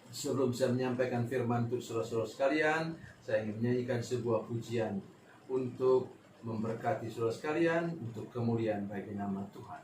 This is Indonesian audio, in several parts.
Sebelum saya menyampaikan firman untuk saudara-saudara sekalian, saya ingin menyanyikan sebuah pujian untuk memberkati saudara sekalian, untuk kemuliaan bagi nama Tuhan.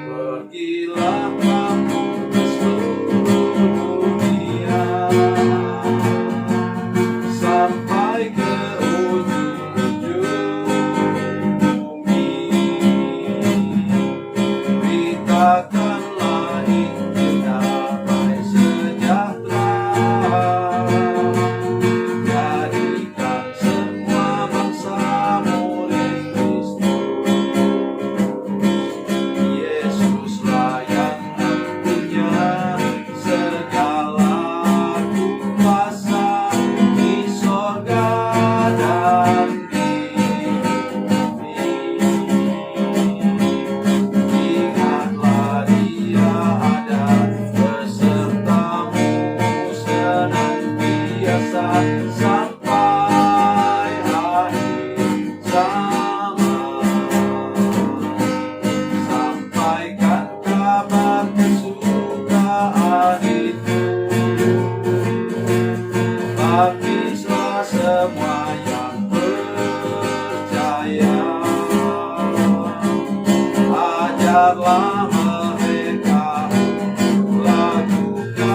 Pergilah kamu ke seluruh dunia, sampai ke ujung bumi. Beritakanlah Injil damai sejahtera, jadikan semua bangsa murid Kristus. Yesuslah yang punya segala kuasa di sorga dan di bumi. Ingatlah Dia ada besertamu senantiasa sampai akhir zaman. Sampaikan kabar kesukaan itu, baptislah semua yang percaya. Ajarlah mereka untuk lakukan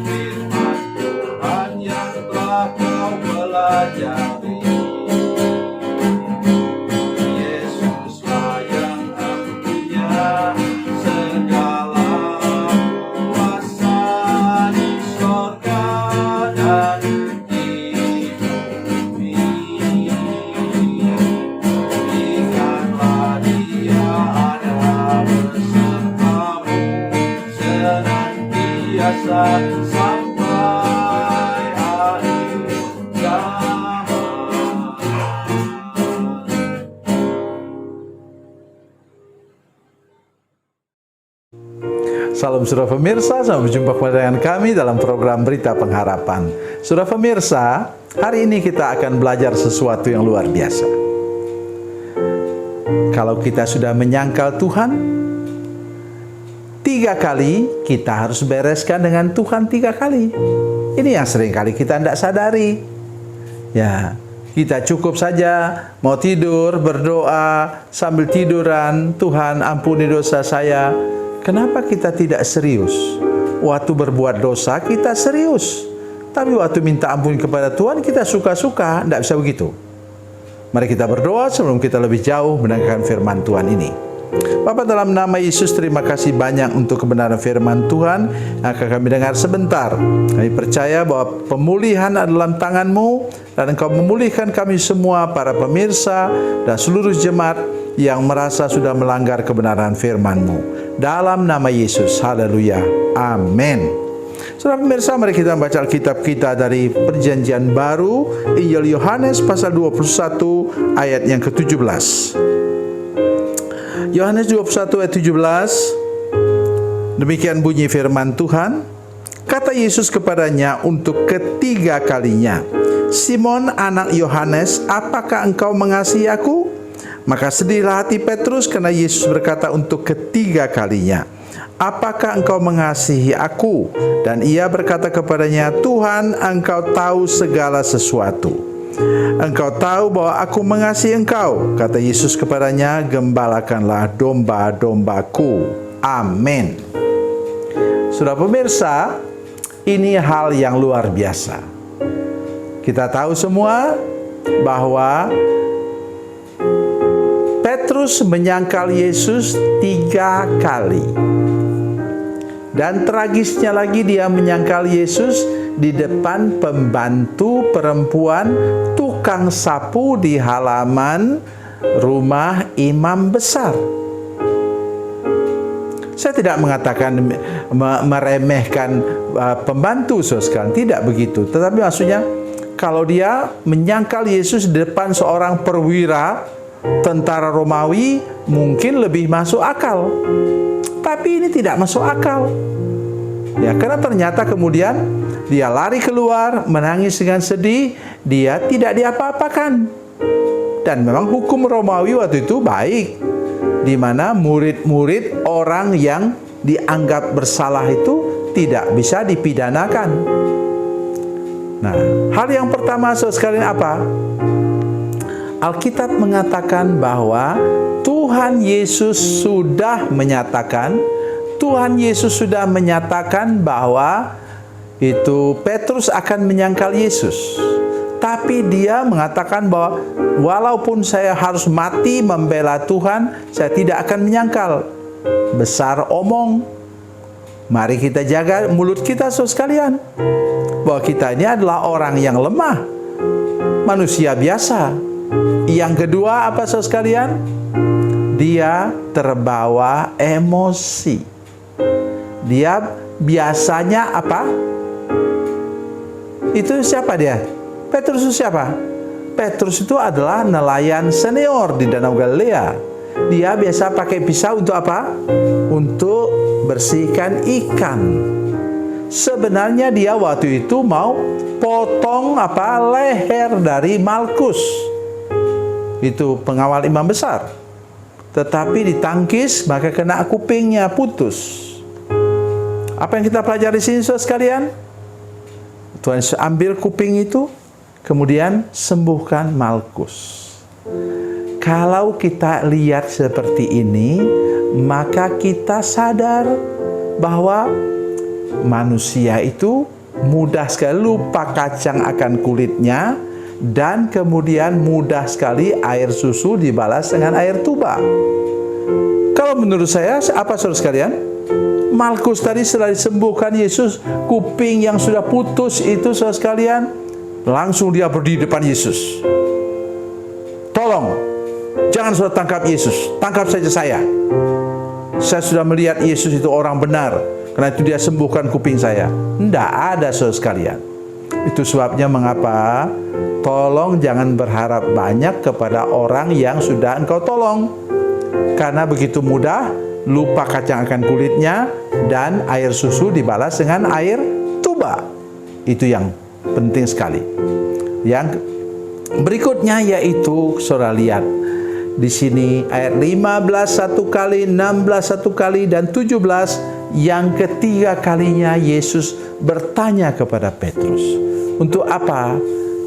firman Tuhan yang telah kau pelajari. Yesuslah yang punya segala kuasa di sorga dan di bumi. Ingatlah Dia ada besertamu senantiasa sampai akhir zaman. Salam saudara pemirsa, selamat berjumpa dengan kami dalam program Berita Pengharapan. Saudara pemirsa, hari ini kita akan belajar sesuatu yang luar biasa. Kalau kita sudah menyangkal Tuhan, 3 kali kita harus bereskan dengan Tuhan 3 kali. Ini yang sering kali kita tidak sadari. Ya, kita cukup saja mau tidur, berdoa, sambil tiduran, Tuhan ampuni dosa saya. Kenapa kita tidak serius? Waktu berbuat dosa kita serius, tapi waktu minta ampun kepada Tuhan kita suka-suka, tidak bisa begitu. Mari kita berdoa sebelum kita lebih jauh mendengarkan firman Tuhan ini. Bapa, dalam nama Yesus, terima kasih banyak untuk kebenaran firman Tuhan yang akan kami dengar sebentar. Kami percaya bahwa pemulihan adalah dalam tangan-Mu, dan Engkau memulihkan kami semua, para pemirsa dan seluruh jemaat yang merasa sudah melanggar kebenaran firman-Mu. Dalam nama Yesus, haleluya, amin. Saudara pemirsa, mari kita membaca Alkitab kita dari Perjanjian Baru, Injil Yohanes pasal 21 ayat yang ke-17. Yohanes 21 ayat 17, demikian bunyi firman Tuhan. Kata Yesus kepadanya untuk ketiga kalinya, Simon anak Yohanes, apakah engkau mengasihi aku? Maka sedihlah hati Petrus karena Yesus berkata untuk ketiga kalinya, apakah engkau mengasihi aku? Dan ia berkata kepadanya, Tuhan, engkau tahu segala sesuatu. Engkau tahu bahwa aku mengasihi engkau. Kata Yesus kepadanya, gembalakanlah domba-dombaku. Amin. Saudara pemirsa, ini hal yang luar biasa. Kita tahu semua bahwa Petrus menyangkal Yesus 3 kali. Dan tragisnya lagi, dia menyangkal Yesus di depan pembantu perempuan tukang sapu di halaman rumah imam besar. Saya tidak mengatakan meremehkan pembantu, saudara, tidak begitu. Tetapi maksudnya, kalau dia menyangkal Yesus di depan seorang perwira tentara Romawi, mungkin lebih masuk akal. Tapi ini tidak masuk akal. Ya, karena ternyata kemudian Dia lari keluar, menangis dengan sedih, dia tidak diapa-apakan. Dan memang hukum Romawi waktu itu baik, di mana murid-murid orang yang dianggap bersalah itu tidak bisa dipidanakan. Nah, hal yang pertama saudara sekalian apa? Alkitab mengatakan bahwa Tuhan Yesus sudah menyatakan bahwa itu Petrus akan menyangkal Yesus. Tapi dia mengatakan bahwa walaupun saya harus mati membela Tuhan, saya tidak akan menyangkal. Besar omong. Mari kita jaga mulut kita saudara sekalian. Bahwa kita ini adalah orang yang lemah, manusia biasa. Yang kedua apa saudara sekalian? Dia terbawa emosi. Dia biasanya apa? Itu siapa dia? Petrus itu siapa? Petrus itu adalah nelayan senior di Danau Galilea. Dia biasa pakai pisau untuk apa? Untuk bersihkan ikan. Sebenarnya dia waktu itu mau potong leher dari Malkus. Itu pengawal imam besar. Tetapi ditangkis, maka kena kupingnya, putus. Apa yang kita pelajari di sini saudara sekalian? Tuhan Yesus ambil kuping itu, kemudian sembuhkan Malkus. Kalau kita lihat seperti ini, maka kita sadar bahwa manusia itu mudah sekali lupa kacang akan kulitnya, dan kemudian mudah sekali air susu dibalas dengan air tuba. Kalau menurut saya, apa saudara sekalian? Malkus tadi setelah disembuhkan Yesus, kuping yang sudah putus itu saudara sekalian, langsung dia berdiri depan Yesus. Tolong, jangan saudara tangkap Yesus, tangkap saja saya. Saya sudah melihat Yesus itu orang benar, karena itu dia sembuhkan kuping saya. Tidak ada saudara sekalian. Itu sebabnya mengapa tolong jangan berharap banyak kepada orang yang sudah engkau tolong. Karena begitu mudah lupa kacang akan kulitnya, dan air susu dibalas dengan air tuba. Itu yang penting sekali. Yang berikutnya yaitu saudara lihat di sini ayat 15 satu kali, 16 satu kali, dan 17 yang ketiga kalinya Yesus bertanya kepada Petrus, untuk apa?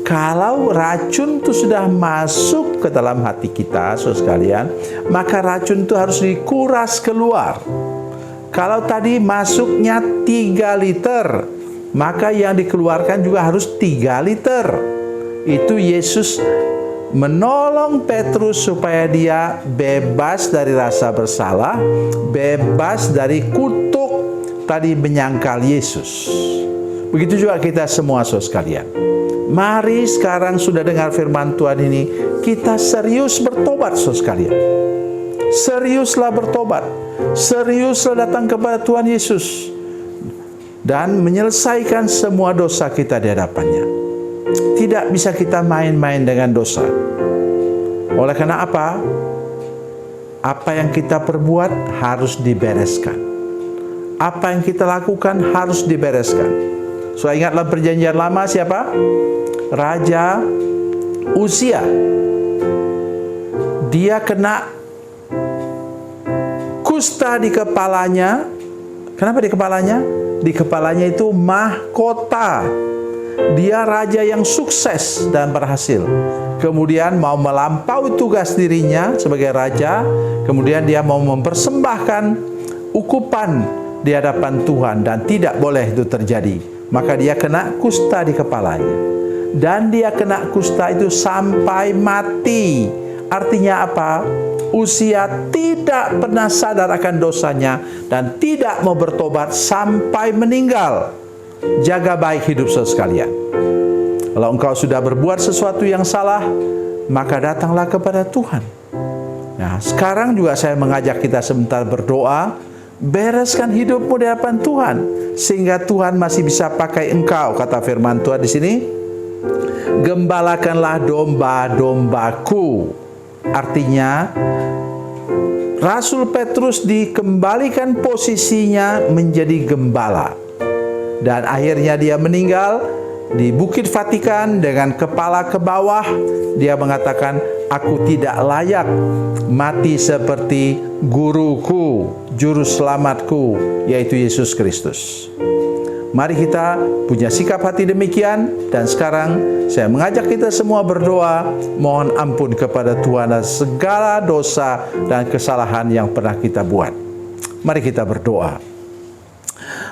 Kalau racun itu sudah masuk ke dalam hati kita, saudara sekalian, maka racun itu harus dikuras keluar. Kalau tadi masuknya 3 liter, maka yang dikeluarkan juga harus 3 liter. Itu Yesus menolong Petrus supaya dia bebas dari rasa bersalah, bebas dari kutuk tadi menyangkal Yesus. Begitu juga kita semua saudara sekalian. Mari sekarang sudah dengar firman Tuhan ini, kita serius bertobat saudara sekalian. Seriuslah bertobat. Seriuslah datang kepada Tuhan Yesus dan menyelesaikan semua dosa kita di hadapannya. Tidak bisa kita main-main dengan dosa. Oleh karena apa? Apa yang kita perbuat harus dibereskan. Apa yang kita lakukan harus dibereskan. So, ingatlah perjanjian lama siapa? Raja Uzia. Dia kena kusta di kepalanya. Kenapa di kepalanya? Di kepalanya itu mahkota. Dia raja yang sukses dan berhasil. Kemudian mau melampaui tugas dirinya sebagai raja. Kemudian dia mau mempersembahkan ukupan di hadapan Tuhan, dan tidak boleh itu terjadi. Maka dia kena kusta di kepalanya. Dan dia kena kusta itu sampai mati. Artinya apa? Uzia tidak pernah sadar akan dosanya dan tidak mau bertobat sampai meninggal. Jaga baik hidup saudara sekalian. Kalau engkau sudah berbuat sesuatu yang salah, maka datanglah kepada Tuhan. Nah, sekarang juga saya mengajak kita sebentar berdoa. Bereskan hidupmu di hadapan Tuhan, sehingga Tuhan masih bisa pakai engkau. Kata firman Tuhan di sini, gembalakanlah domba-dombaku. Artinya Rasul Petrus dikembalikan posisinya menjadi gembala. dan akhirnya dia meninggal di Bukit Vatikan dengan kepala ke bawah. Dia mengatakan, aku tidak layak mati seperti guruku, juru selamatku, yaitu Yesus Kristus. Mari kita punya sikap hati demikian. Dan sekarang saya mengajak kita semua berdoa, mohon ampun kepada Tuhan atas segala dosa dan kesalahan yang pernah kita buat. Mari kita berdoa.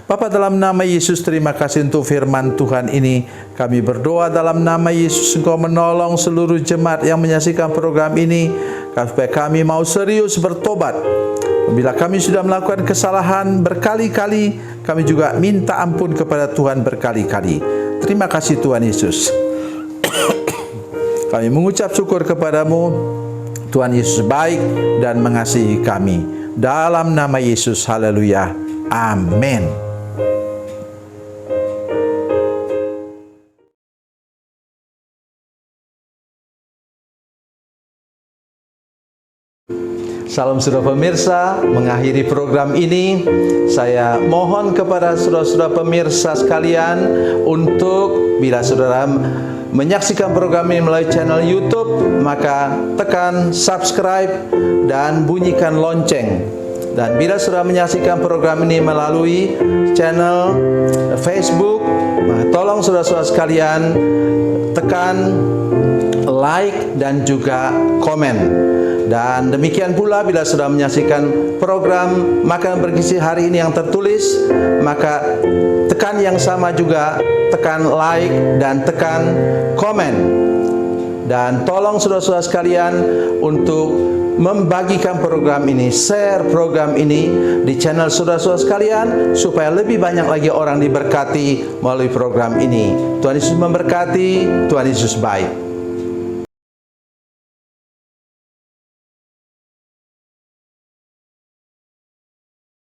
Bapa, dalam nama Yesus, terima kasih untuk firman Tuhan ini. Kami berdoa dalam nama Yesus, Engkau menolong seluruh jemaat yang menyaksikan program ini, supaya kami mau serius bertobat. Bila kami sudah melakukan kesalahan berkali-kali, kami juga minta ampun kepada Tuhan berkali-kali. Terima kasih Tuhan Yesus. Kami mengucap syukur kepadamu. Tuhan Yesus baik dan mengasihi kami. Dalam nama Yesus, haleluya. Amin. Salam saudara pemirsa, mengakhiri program ini, saya mohon kepada saudara-saudara pemirsa sekalian untuk bila saudara menyaksikan program ini melalui channel YouTube, maka tekan subscribe dan bunyikan lonceng. Dan bila saudara menyaksikan program ini melalui channel Facebook, maka tolong saudara-saudara sekalian tekan like dan juga komen. Dan demikian pula bila sudah menyaksikan program Makanan Bergizi hari ini yang tertulis, maka tekan yang sama juga, tekan like dan tekan komen. Dan tolong saudara-saudara sekalian untuk membagikan program ini, share program ini di channel saudara-saudara sekalian, supaya lebih banyak lagi orang diberkati melalui program ini. Tuhan Yesus memberkati, Tuhan Yesus baik.